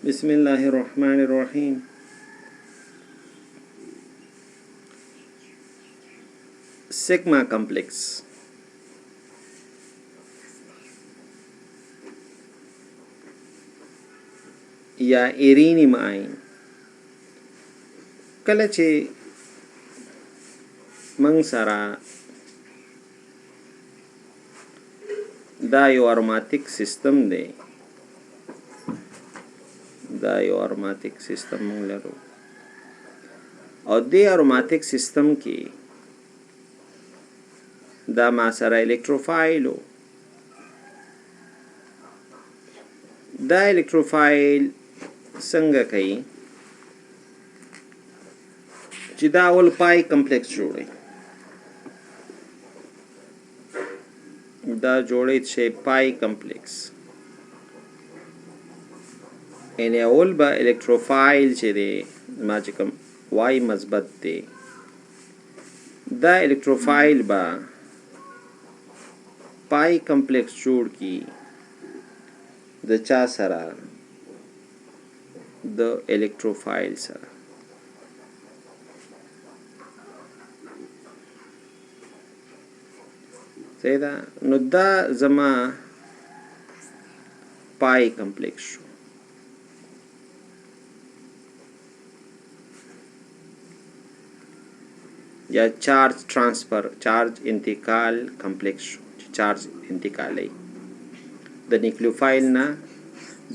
بسم الله الرحمن الرحیم. سګما کمپلکس یا ایرینیم آین کله چې موږ سره دا یو اروماتیک سیستم دی، دا یو اروماتیک سیستم موږ لرو او دې اروماتیک سیستم کې دا ما سره الکتروفایل و. دا الکتروفایل څنګه کوي چې دا اول پای کمپلکس جوړي، دا جوړي چې پای کمپلکس ان اول با الکتروفایل چې دی ما چې کوم وای مثبت دی، دا الکتروفایل با پای کمپلکس جوړ کی د چا سره، د الکتروفایل سره. صحیح ده؟ نو دا زما پای کمپلکس شو. یا چارج ټرانسفر، چارج انتقال کمپلکس شو چې چارج انتقالي د نیوکلیوفایل نه،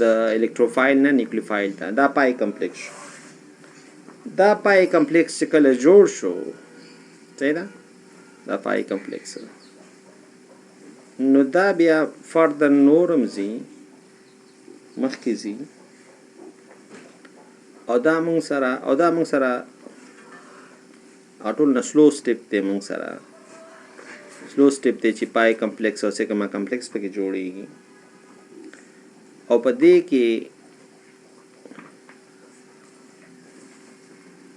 د الکتروفایل نه نیوکلیوفایل ته. دا پای کمپلکس شو. دا پای کمپلکس چې کله جوړ شو، صحیح ده، دا پای کمپلکس نو دا بیا فردر نورم زی مخکې زی او دا موږ سره ټول نه سلو سټیپ دی، موږ سره سلو سټیپ دی چې پای کمپلکس او سیګما کمپلکس پکې جوړیږي. او په دې کې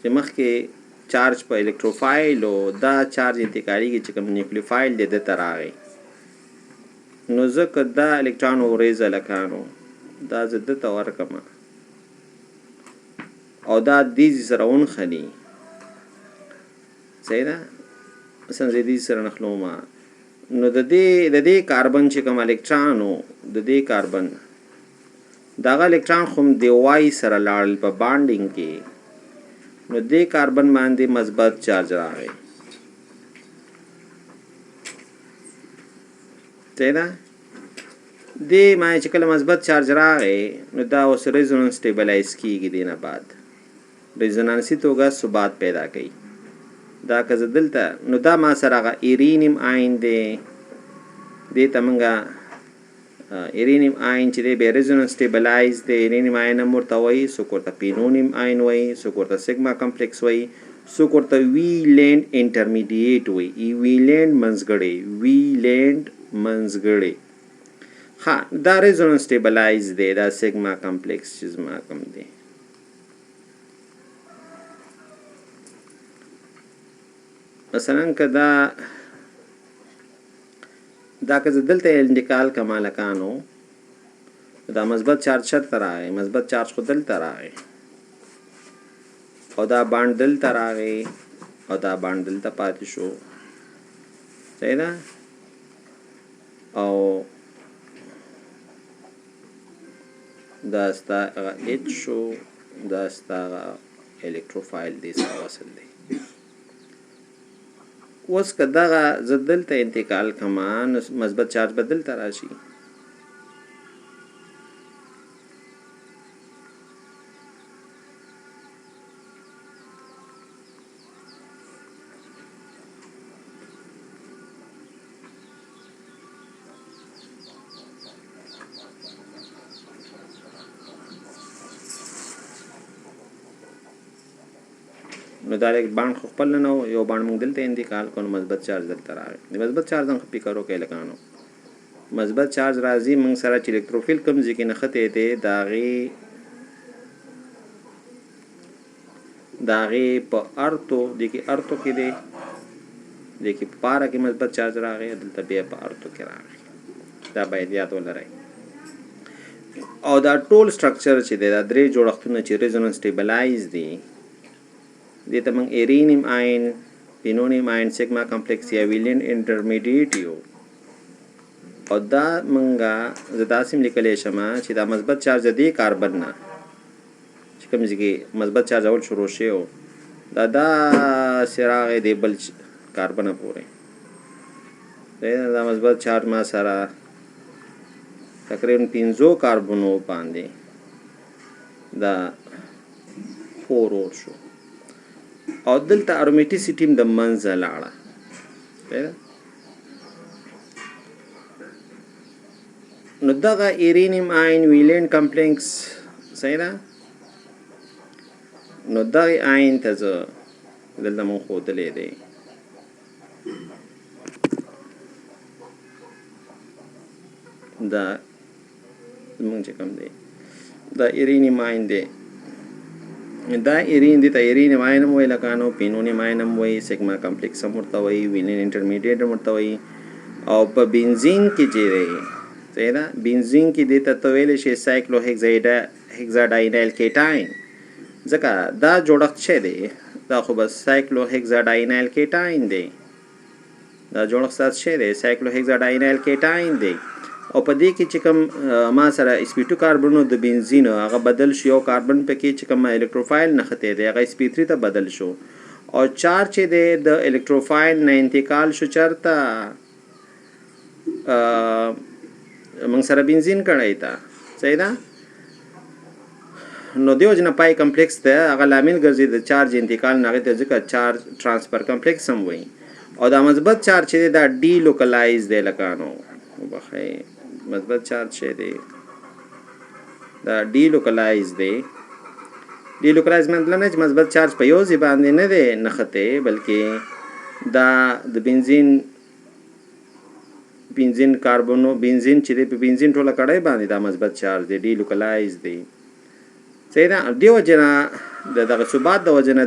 چې مخکې چارج په الکتروفایل او دا چارج انتقالیږي چې کوم نیوکلیوفایل دی دته راغی، نو ځکه دا الکترون اوریز الکانو دا زه دته ورکمه او دا دیزی سره ونښلي. صحیح ده؟ مثلا زه دیزی سره نښلومه، نو د دې کاربن چې کوم الکترون و، د دې کاربن دغه الکترون خو د وای سره لاړل په بانډینګ کې، نو دې کاربن باندې مثبت چارج راغی. صحیح ده؟ دې باندې چې کله مثبت چارج راغی نو دا اوس ریزونانس سټیبلایز کیږي، دې نه بعد ریزونانسي توګه ثبات پیدا کوي. دا که زه دلته نو دا ما سره هغه ایرینیم آین دی، دې ته موږ ایرینیم آین چې دی بیا ریزونانس سټیبلایز دی. ایرینیم آین هم ورته وایي، څوک ورته پینونیم آین وایي، څوک ورته سیګما کمپلکس وایي، څوک ورته وی لینډ انټرمیډیټ وایي. وی لینډ منځګړی، وی لینډ منځګړی. ها دا ریزونانس سټیبلایز دی، دا سیګما کمپلکس چې زما کوم دی. مثلا که دا که زه دلته انتقال کم هلکانو، دا مثبت چارج شرته راغی، مثبت چارج خو دلته راغی او دا بانډ دلته راغی او دا بانډ دلته پاتې شو. صحیح ده؟ او دا ستا هغه ایچ شو، دا ستا هغه الکتروفایل دې سره وصل دی. اوس که دغه زه دلته انتقال کما نو مثبت چارج به دلته راشي. نو دا یک باند خو خپل نه و، یو باند موږ دلته انتقال کړو، مثبت چارج دلته راغی. د مثبت چارج هم فکر وکړئ لکانو، مثبت چارج راځي موږ سره چې الکتروفیل کوم ځای کې نښتې دی، د هغې په ارتو دې کې ارتو کې دی، دې کې په پاره کې مثبت چارج راغی، دلته بیا په ارتو کې راغی. دا باید یاد ولرئ. او دا ټول سټرکچر چې دی دا درې جوړښتونه چې ریزونانس سټیبلایز دي دې ته موږ ایرینیم آین پینونیم آین سیګما کمپلیکس یا ویلین انټرمیډیټ یو او دا موږ زه داسې لیکلی شم چې دا مثبت چارج دی کاربن نه چې کوم ځای کې مثبت چارج اول شروع شي او دا داسې راغی دی بل کاربنه پورې دا مثبت چارج ما سره تقریبا 5 کاربنو باندې دا 4 اور شو او دلته ارومیټیسټي هم د منځه لاړه نو دغه ایرینیم آین ویلین کمپلیکس صحیح ده نو دغه آین ته زه دلته مونږ ښودلی دی دا زمونږ چې کوم دی دا ایرینیم آین دی دا ایرین دی ته ایرینیم آین هم وایي لکه نو پینونیم آین هم وایي سیګما کمپلیکس هم ورته وایي ویلین انټرمیډیټ هم ورته وایي او په بنزین کې چې دی صحیح ده بنزین کې دې ته ته ویلی شي سایکلو هیګزاډاینایل کیټاین ځکه دا جوړښت څه دی دا خو بس سایکلو هیګزاډاینایل کیټاین دی دا جوړښت ستاسو څه دی سایکلو هیګزاډاینایل کیټاین دی او په دې کې چې کوم ما سره sp2 کاربنو د بنزین هغه بدل شو یو کاربن پکې چې کوم الکتروفایل نښتی دی هغه sp3 ته بدل شو او چارج چې دی د الکتروفایل نه انتقال شو چېرته موږ سره بنزین کړی ته صحیح ده نو دیو جن پای کمپلیکس ته هغه لامل ګرځي د چارج انتقال نه هغې ته ځکه چارج ټرانسفر کمپلیکس هم وایي او دا مثبت چارج چې دی دا ډي لوکلایز دی لکه نو وبخئ مثبت چارج شه دی دا ډي لوکلایز دی ډي لوکلایز مطلب نه چې مثبت چارج په یو ځای باندې نه دی نښتی بلکې دا د بنزین کاربونو بنزین چې دی په بنزین ټوله کړی باندې دا مثبت چارج دی ډي لوکلایز دی صحیح ده دې وجې نه د دغه ثبات د وجې نه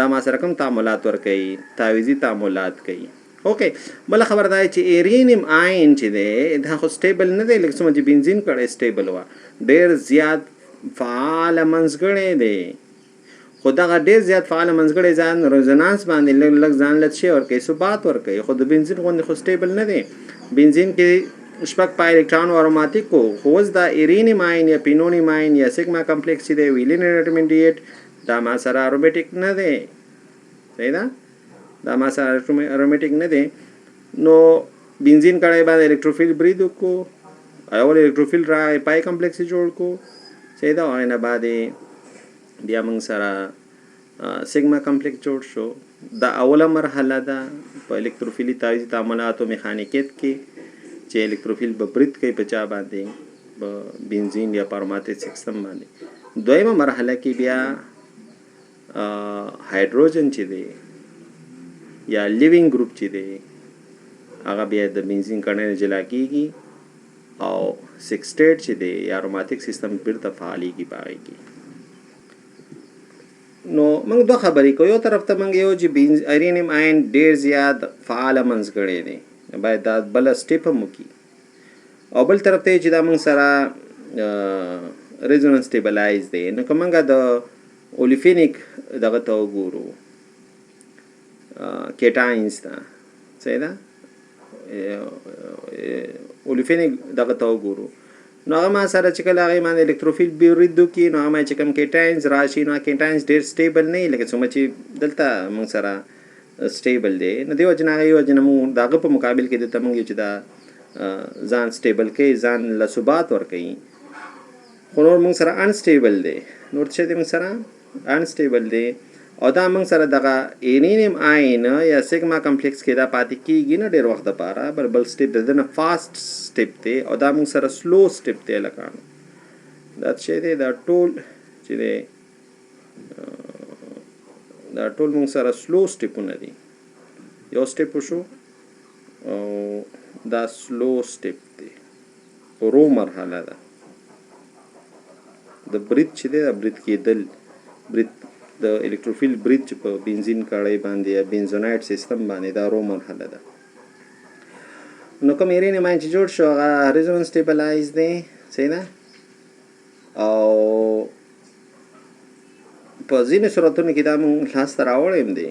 دا ما سره کوم تعاملات ورکوي تعویضي تعاملات کوي اوکې بله خبر دا چې ایرینیم آین چې دی دا خو سټیبل نه دی لکه څومره چې بنزین کړی سټیبل وه ډېر زیات فعاله منځګړی دی خو دغه ډېر زیات فعاله منځګړی ځان رزونانس باندې لږ لږ ځان له څه ورکوي ثبات ورکوي خو د بنزین غوندې خو سټیبل نه دی بنزین کې شپږ پای الکترون اروماتیک کو خو اوس دا ایرینیم آین یا پینونیم آین یا سیګما کمپلیکس چې دی ویلین انټرمیډیټ دا ما سره ارومیټیک نه دی صحیح ده دا ما سره ارومیټیک نه دی نو بنزین کړی باندې الکتروفیل برید وکړو اول الکتروفیل را پای کمپلیکس جوړ کو صحیح ده او نه بعدې بیا موږ سره سیګما کمپلیکس جوړ شو دا اوله مرحله ده په الکتروفیلي تعویضي تعاملاتو میخانیکیت کې چې الکتروفیل به برید کوي په چا باندې په بنزین یا په اروماتیک سیستم باندې دویمه مرحله کې بیا هایدروجن چې دی یا لیوینګ ګروپ چې دی هغه بیا د بنزین کڼې نه جلا کېږي او سکسټیټ چې دی یا اروماتیک سیستم بیرته فعالېږي په هغې کې نو موږ دوه خبرې کوو یو طرف ته موږ یو چې ایرینیم آین ډېر زیات فعاله منځګړی دی باید دا بله سټیپ هم وکړي او بل طرف ته چې دا موږ سره ریزونانس سټیبلایز دی نو که موږ د اولیفینیک دغه ته وګورو کیټاینز ته صحیح ده اولیفینیک دغه ته وګورو نو هغه ما سره چې کله هغې باندې الکتروفیل برید وکړي نو هغه ما چې کوم کیټاینز راشي نو کیټاینز ډېر سټیبل نه وي لکه څومره چې دلته موږ سره سټیبل دی نو دې وجې نه هغې وجې نه موږ د هغه په مقابل کې دلته موږ یو چې دا ځان سټیبل کوي ځان له ثبات ورکوي خو نور موږ سره انسټیبل دی نور څه دی موږ سره انسټیبل دی او دا موږ سره دغه ایرینیم آین یا سیګما کمپلیکس کې دا پاتې کېږي نه ډېر وخت دپاره بل سټیپ د ده نه فاسټ سټیپ دی او دا موږ سره سلو سټیپ دی لکانو دا څه دی دا ټول چې دی دا ټول موږ سره سلو سټیپونه دي یو سټیپ وشو او دا سلو سټیپ دی ورو مرحله ده د برید چې دی دا برید کېدل برید د الکتروفیل برید چې په بنزین کړی باندې یا بنزونایټ سیستم باندې دا رو مرحله ده نو کوم ایرینیم آین چې جوړ شو هغه ریزونانس سټیبلایز دی صحیح ده په ځینې صورتونو کې دا موږ لاس ته راوړی هم دی